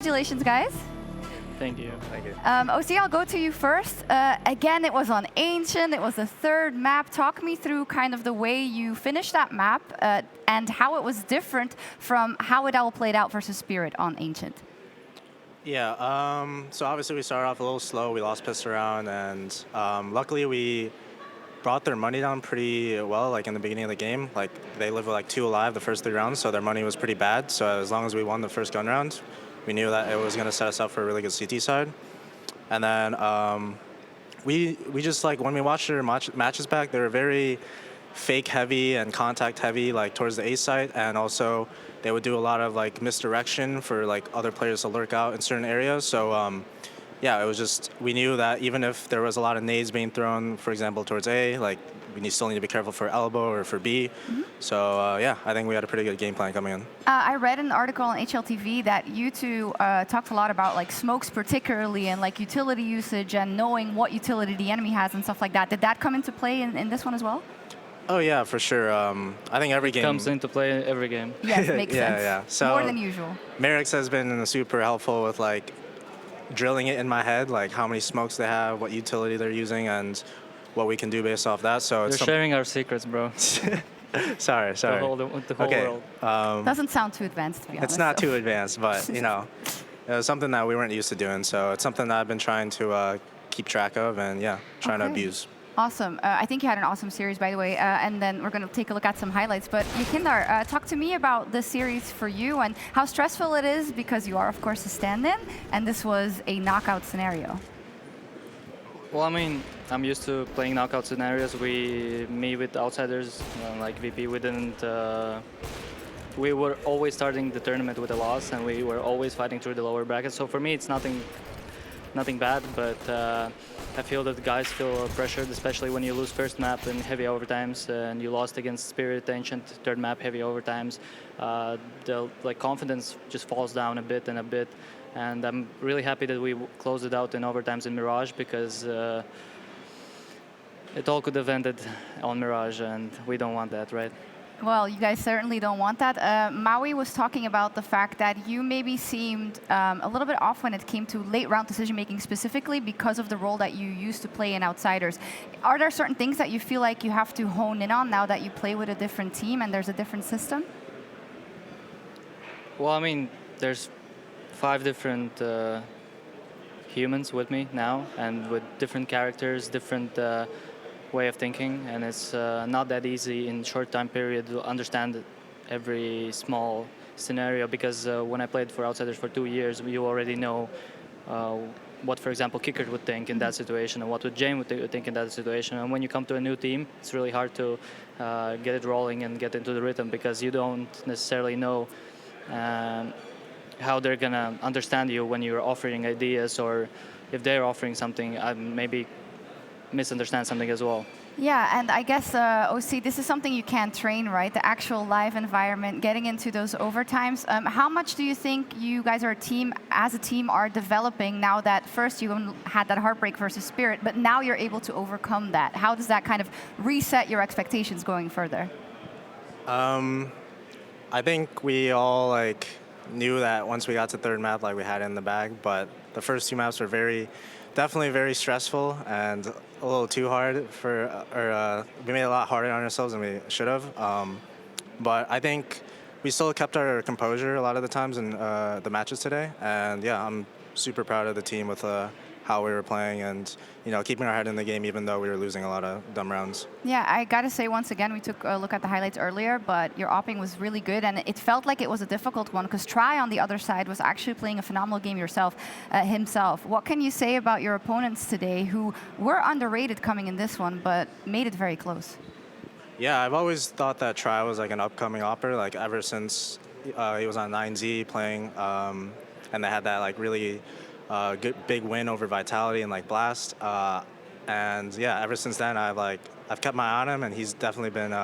Congratulations, guys. Thank you. Thank you. oSee, I'll go to you first. Again, it was on Ancient. It was the third map. Talk me through kind of the way you finished that map and how it was different from how it all played out versus Spirit on Ancient. Yeah, so obviously we started off a little slow. We lost pissed around, and luckily we brought their money down pretty well, like in the beginning of the game. Like they lived with like 2 alive the first 3 rounds, so their money was pretty bad. So as long as we won the first gun round, we knew that it was going to set us up for a really good CT side. And then we just like when we watched their matches back, they were very fake heavy and contact heavy, like towards the A site, and also they would do a lot of like misdirection for like other players to lurk out in certain areas. So yeah, it was just, we knew that even if there was a lot of nades being thrown, for example, towards A, like we still need to be careful for elbow or for B. So yeah, I think we had a pretty good game plan coming in. I read an article on HLTV that you two talked a lot about like smokes particularly and like utility usage and knowing what utility the enemy has and stuff like that. Did that come into play in this one as well? Oh yeah, for sure. I think every game Comes into play every game. Yes, makes sense. Yeah. So more than usual. Merrick's has been super helpful with like drilling it in my head, like how many smokes they have, what utility they're using, and what we can do based off that. So You're it's sharing our secrets, bro. sorry. The whole Okay. world. Doesn't sound too advanced, to be honest. It's not so. too advanced, but you know, it was something that we weren't used to doing. So it's something that I've been trying to keep track of, and yeah, trying to abuse. Awesome. I think you had an awesome series, by the way, and then we're going to take a look at some highlights. But YEKINDAR, talk to me about the series for you and how stressful it is, because you are, of course, a stand-in, and this was a knockout scenario. Well, I mean, I'm used to playing knockout scenarios. Me with outsiders, like VP, we were always starting the tournament with a loss, and we were always fighting through the lower brackets. So for me, it's nothing bad, but I feel that the guys feel pressured, especially when you lose first map in heavy overtimes, and you lost against Spirit Ancient, third map, heavy overtimes. The confidence just falls down a bit, and I'm really happy that we closed it out in overtimes in Mirage, because it all could have ended on Mirage, and we don't want that, right? Well, you guys certainly don't want that. Maui was talking about the fact that you maybe seemed a little bit off when it came to late round decision making specifically because of the role that you used to play in Outsiders. Are there certain things that you feel like you have to hone in on now that you play with a different team and there's a different system? Well, I mean, there's 5 different humans with me now, and with different characters, different way of thinking, and it's not that easy in short time period to understand every small scenario, because when I played for Outsiders for 2 years, you already know what, for example, Kicker would think in that situation, and what would Jane would think in that situation. And when you come to a new team, it's really hard to get it rolling and get into the rhythm, because you don't necessarily know how they're gonna understand you when you're offering ideas, or if they're offering something, maybe misunderstand something as well. Yeah, and I guess, oSee, this is something you can't train, right? The actual live environment, getting into those overtimes. How much do you think you guys are as a team are developing now that first you had that heartbreak versus Spirit, but now you're able to overcome that? How does that kind of reset your expectations going further? I think we all like knew that once we got to third map, like we had it in the bag, but the first 2 maps were definitely very stressful and a little too hard we made it a lot harder on ourselves than we should have. But I think we still kept our composure a lot of the times in the matches today. And yeah, I'm super proud of the team with how we were playing and keeping our head in the game even though we were losing a lot of dumb rounds. Yeah, I gotta say once again, we took a look at the highlights earlier, but your opping was really good, and it felt like it was a difficult one because Try on the other side was actually playing a phenomenal game himself. What can you say about your opponents today, who were underrated coming in this one, but made it very close? Yeah, I've always thought that Try was like an upcoming opper, like ever since he was on 9Z playing, and they had that like really good big win over Vitality and like Blast, and yeah, ever since then I've kept my eye on him, and he's definitely been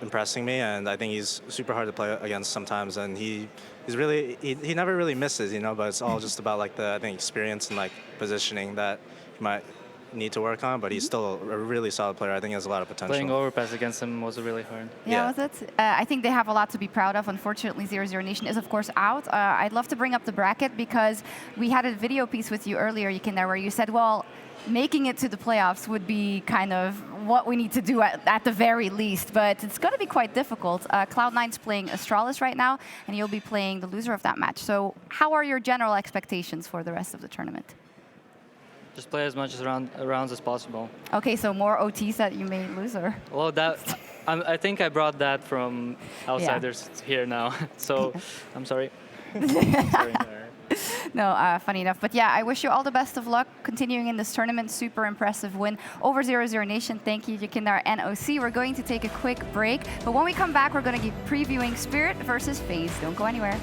impressing me, and I think he's super hard to play against sometimes, and he never really misses, but it's all just about like the experience and like positioning that he might need to work on, but he's still a really solid player. I think he has a lot of potential. Playing overpass against him was really hard. Yeah, was it? I think they have a lot to be proud of. Unfortunately, 00NATION is, of course, out. I'd love to bring up the bracket because we had a video piece with you earlier, YEKINDAR, where you said, well, making it to the playoffs would be kind of what we need to do at the very least, but it's going to be quite difficult. Cloud9's playing Astralis right now, and you'll be playing the loser of that match. So how are your general expectations for the rest of the tournament? Just play as much rounds as possible. Okay, so more OTs that you may lose, or? Well, that I think I brought that from outsiders here now, so I'm sorry. Sorry. No, funny enough. But yeah, I wish you all the best of luck continuing in this tournament. Super impressive win over 00NATION. Thank you, YEKINDAR and oSee. We're going to take a quick break. But when we come back, we're going to be previewing Spirit versus FaZe. Don't go anywhere.